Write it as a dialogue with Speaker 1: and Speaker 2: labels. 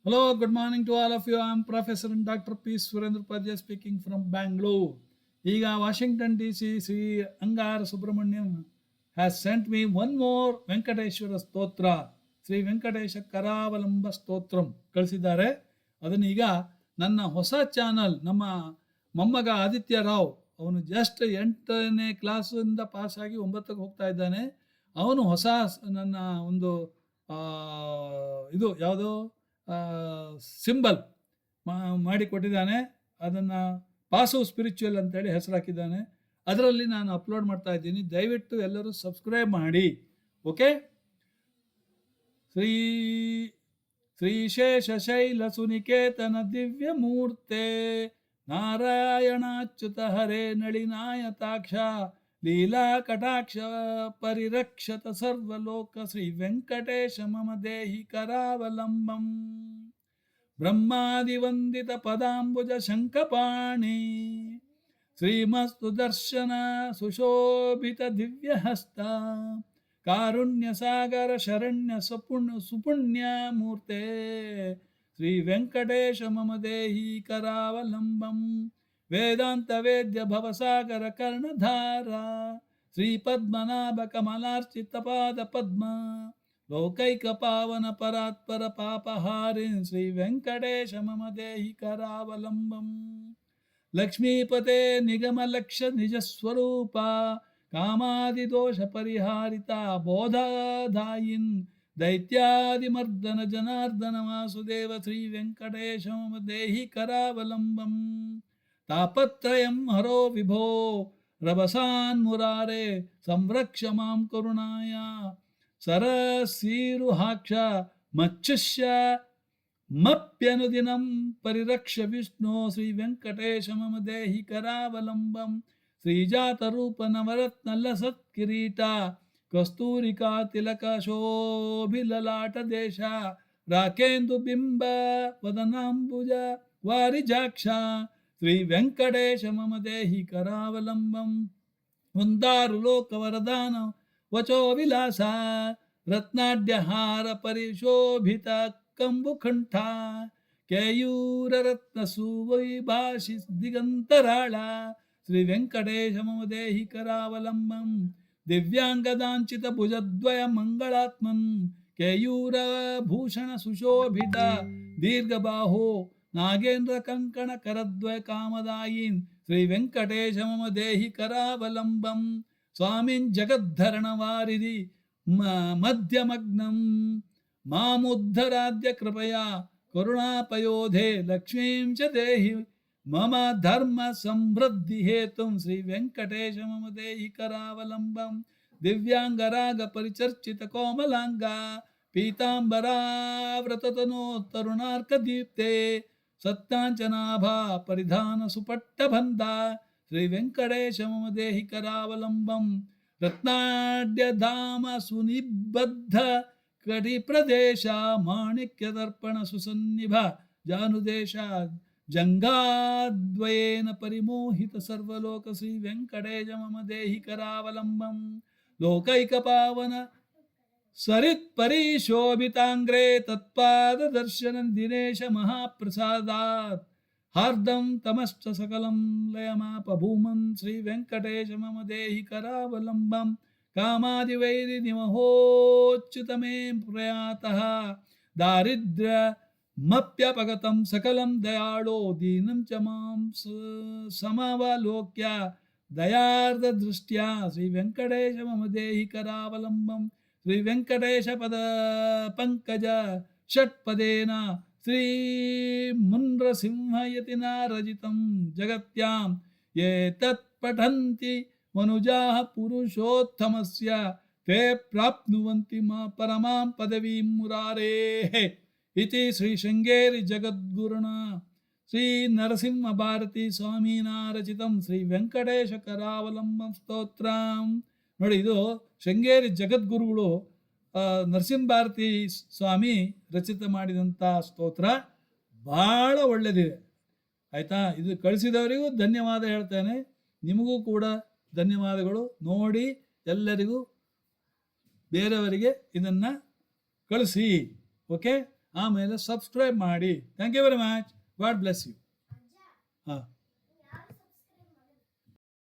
Speaker 1: Hello, good morning to all of you. I am Professor and Dr. P. Surendra Padya speaking from Bangalore. ಈಗ Washington D C Shri Angara Subrahmanyam has sent me one more Venkateshwara stotra, Shri Venkatesha ಕರಾವಲಂಬ Stotram ಕಳಿಸಿದ್ದಾರೆ. ಅದನ್ನು ಈಗ ನನ್ನ ಹೊಸ channel, ನಮ್ಮ ಮೊಮ್ಮಗ ಆದಿತ್ಯ ರಾವ್, ಅವನು ಜಸ್ಟ್ 8ನೇ ಕ್ಲಾಸಿಂದ ಪಾಸಾಗಿ 9ಕ್ಕೆ ಹೋಗ್ತಾ ಇದ್ದಾನೆ. ಅವನು ಹೊಸ ನನ್ನ ಒಂದು ಆ, ಇದು ಯಾವುದೋ ಸಿಂಬಲ್ ಮಾಡಿಕೊಟ್ಟಿದ್ದಾನೆ. ಅದನ್ನು ಪಾಸು ಸ್ಪಿರಿಚುವಲ್ ಅಂತೇಳಿ ಹೆಸರು ಹಾಕಿದ್ದಾನೆ. ಅದರಲ್ಲಿ ನಾನು ಅಪ್ಲೋಡ್ ಮಾಡ್ತಾ ಇದ್ದೀನಿ. ದಯವಿಟ್ಟು ಎಲ್ಲರೂ ಸಬ್ಸ್ಕ್ರೈಬ್ ಮಾಡಿ. ಓಕೆ. ಶ್ರೀ ಶ್ರೀಶೇಷಶೈಲ ಸುನಿಕೇತನ ದಿವ್ಯ ಮೂರ್ತೆ ನಾರಾಯಣಾಚ್ಯುತ ಹರೇ ನಳಿನಾಯತಾಕ್ಷ ಲೀಲಾ ಕಟಾಕ್ಷ ಪರಿರಕ್ಷತ ಸರ್ವಲೋಕ ಶ್ರೀ ವೆಂಕಟೇಶ ಮಮ ದೇಹಿ ಕರಾವಲಂಬಂ ಬ್ರಹ್ಮಾದಿವಂದಿತ ಪದಾಂಬುಜ ಶಂಖಪಾಣಿ ಶ್ರೀಮಸ್ತು ದರ್ಶನ ಸುಶೋಭಿತ ದಿವ್ಯಹಸ್ತ ಕಾರುಣ್ಯ ಸಾಗರ ಶರಣ್ಯ ಸುಪುಣ್ಯ ಮೂರ್ತೆ ಶ್ರೀ ವೆಂಕಟೇಶ ಮಮ ದೇಹಿ ಕರಾವಲಂಬಂ ವೇದಾಂತ ವೇದ್ಯ ಭವಸಾಗರ ಕರ್ಣಧಾರ ಶ್ರೀ ಪದ್ಮನಾಭ ಕಮಲಾರ್ಚಿತ ಪಾದ ಪದ್ಮ ಲೋಕೈಕ ಪಾವನ ಪರಾತ್ಪರ ಪಾಪಹಾರಿನ್ ಶ್ರೀ ವೆಂಕಟೇಶ ಮಮ ದೇಹಿ ಕರಾವಲಂಬಂ ಲಕ್ಷ್ಮೀಪತೆ ನಿಗಮ ಲಕ್ಷ್ಯ ನಿಜ ಸ್ವರೂಪ ಕಾಮಾದಿ ದೋಷ ಪರಿಹಾರಿತ ಬೋಧದಾಯಿನ್ ದೈತ್ಯಾದಿಮರ್ದನ ಜನಾರ್ದನ ವಾಸುದೇವ ಶ್ರೀ ವೆಂಕಟೇಶ ಮಮ ದೇಹಿ ಕರಾವಲಂಬಂ ತಾಪತ್ರಯಂ ಹರೋ ವಿಭೋ ರಭಸಾನ್ ಮುರಾರೆ ಸಂರಕ್ಷ ಮಾಂ ಕರುಣಾಯ ಸರಸೀರುಹಾಕ್ಷ ಮಚ್ಚುಷ್ಯ ಮಪ್ಯನುದಿನಂ ಪರಿರಕ್ಷ ವಿಷ್ಣು ಶ್ರೀ ವೆಂಕಟೇಶ ಮಮ ದೇಹಿ ಕರಾವಲಂಬಂ ಶ್ರೀಜಾತ ರೂಪ ನವರತ್ನ ಲಸತ್ ಕಿರೀಟ ಕಸ್ತೂರಿಕಾ ತಿಲಕ ಶೋಭಿಲಲಾಟ ದೇಶ ರಾಕೇಂದು ಬಿಂಬ ವದನಾಂಬುಜ ವಾರಿಜಾಕ್ಷ ಶ್ರೀ ವೆಂಕಟೇಶ ಮಮ ದೇಹಿ ಕರಾವಲಂಬಂ ಮುಂದಾರು ಲೋಕ ವರದಾನ ವಚೋ ವಿಲಾಸ ರತ್ನಾಢ್ಯಹಾರ ಪರಿಶೋಭಿತ ಕಂಬುಕಂಠ ಕೇಯೂರ ರತ್ನ ಸುವೈಭಾಷಿ ದಿಗಂತರಾಳ ಶ್ರೀ ವೆಂಕಟೇಶ ಮಮ ದೇಹಿ ಕರಾವಲಂಬಂ ದಿವ್ಯಾಂಗದಾಂಚಿತ ಭುಜದ್ವಯ ಮಂಗಳಾತ್ಮನ್ ಕೇಯೂರ ಭೂಷಣ ಸುಶೋಭಿತ ದೀರ್ಘಬಾಹೋ ನಾಗೇಂದ್ರ ಕಂಕಣ ಕರದ್ವಯ ಕಾಮದಾಯಿನ್ ಶ್ರೀ ವೆಂಕಟೇಶ ಮಮ ದೇಹಿ ಕರಾವಲಂಬಂ ಸ್ವಾಮಿನ್ ಜಗದ್ಧರಣ ವಾರಿಧಿ ಮಧ್ಯಮಗ್ನಂ ಮಾಮುದ್ಧರಾದ್ಯ ಕೃಪಯಾ ಕರುಣಾಪಯೋಧೆ ಲಕ್ಷ್ಮೀಂ ಚ ದೇಹಿ ಮಮ ಧರ್ಮ ಸಮೃದ್ಧಿ ಹೇತುಂ ಶ್ರೀ ವೆಂಕಟೇಶ ಮಮ ದೇಹಿ ಕರಾವಲಂಬಂ ದಿವ್ಯಾಂಗರಾಗ ಪರಿಚರ್ಚಿತ ಕೋಮಲಾಂಗ ಪೀತಾಂಬರಾವ್ರತತನೋ ತರುಣಾರ್ಕ ದೀಪ್ತೆ ಸತ್ಯಾಂಚನಾಭಾ ಪರಿಧಾನ ಸುಪಟ್ಟಬಂಧ ಶ್ರೀ ವೆಂಕಟೇಶ ಮಮ ದೇಹಿ ಕರಾವಲಂಬಂ ರತ್ನಾಢ್ಯ ಧಾಮ ಸುನಿಬದ್ಧ ಕಟಿ ಪ್ರದೇಶ ಮಾಣಿಕ್ಯ ದರ್ಪಣ ಸುಸನ್ನಿಭ ಜಾನುದೇಶ ಜಂಗಾದ್ವಯೇನ ಪರಿಮೋಹಿತ ಸರ್ವಲೋಕ ಶ್ರೀ ವೆಂಕಟೇಶ ಮಮ ದೇಹಿ ಕರಾವಲಂಬಂ ಲೋಕೈಕ ಪಾವನ ಸರಿತ್ ಪರಿಶೋಭಿತಾಂಗ್ರೇ ತತ್ಪಾದ ದರ್ಶನ ದಿನೇಶ ಮಹಾಪ್ರಸಾದಾತ್ ಹಾರ್ದಂ ತಮಶ್ಚ ಸಕಲಂ ಲಯಮಾಪ ಭೂಮನ್ ಶ್ರೀ ವೆಂಕಟೇಶ ಮಮ ದೇಹಿ ಕರಾವಲಂಬಂ ಕಾಮಾದಿವೈರಿ ನಿಮಹೋಚ್ಯುತ ಮೇ ಪ್ರಯಾತಃ ದಾರಿದ್ರ್ಯ ಮಪ್ಯಪಗತಂ ಸಕಲಂ ದಯಾಳೋ ದೀನಂ ಚ ಮಾಂ ಸಮವಲೋಕ್ಯ ದಯಾರ್ಧ ದೃಷ್ಟ್ಯಾ ಶ್ರೀ ವೆಂಕಟೇಶ ಮಮ ದೇಹಿ ಕರಾವಲಂಬಂ ಶ್ರೀ ವೆಂಕಟೇಶ ಪದ ಪಂಕಜ ಷಟ್ಪದೇನ ಶ್ರೀ ಮುನ್ರಸಿಂಹಯತಿನ ರಜಿತಂ ಜಗತ್ಯಾಂ ಯೇ ತತ್ ಪಠಂತಿ ಮನುಜಾಃ ಪುರುಷೋತ್ತಮಸ್ಯ ತೇ ಪ್ರಾಪ್ನುವಂತಿ ಪರಮಾಂ ಪದವೀಂ ಮುರಾರೇಃ ಇತಿ ಶ್ರೀ ಶೃಂಗೇರಿ ಜಗದ್ಗುರುಣ ಶ್ರೀ ನರಸಿಂಹ ಭಾರತಿ ಸ್ವಾಮೀನಾ ರಚಿತಂ ಶ್ರೀ ವೆಂಕಟೇಶ ಕರಾವಲಂಬಂ ಸ್ತೋತ್ರಂ. ನೋಡಿ, ಇದು ಶೃಂಗೇರಿ ಜಗದ್ಗುರುಗಳು ನರಸಿಂಹ ಭಾರತಿ ಸ್ವಾಮಿ ರಚಿತ ಮಾಡಿದಂಥ ಸ್ತೋತ್ರ. ಭಾಳ ಒಳ್ಳೆಯದಿದೆ. ಆಯಿತಾ? ಇದು ಕಳಿಸಿದವರಿಗೂ ಧನ್ಯವಾದ ಹೇಳ್ತೇನೆ. ನಿಮಗೂ ಕೂಡ ಧನ್ಯವಾದಗಳು. ನೋಡಿ, ಎಲ್ಲರಿಗೂ ಬೇರೆಯವರಿಗೆ ಇದನ್ನು ಕಳಿಸಿ. ಓಕೆ. ಆಮೇಲೆ ಸಬ್ಸ್ಕ್ರೈಬ್ ಮಾಡಿ. Thank you very much. God bless you. ಹಾಂ.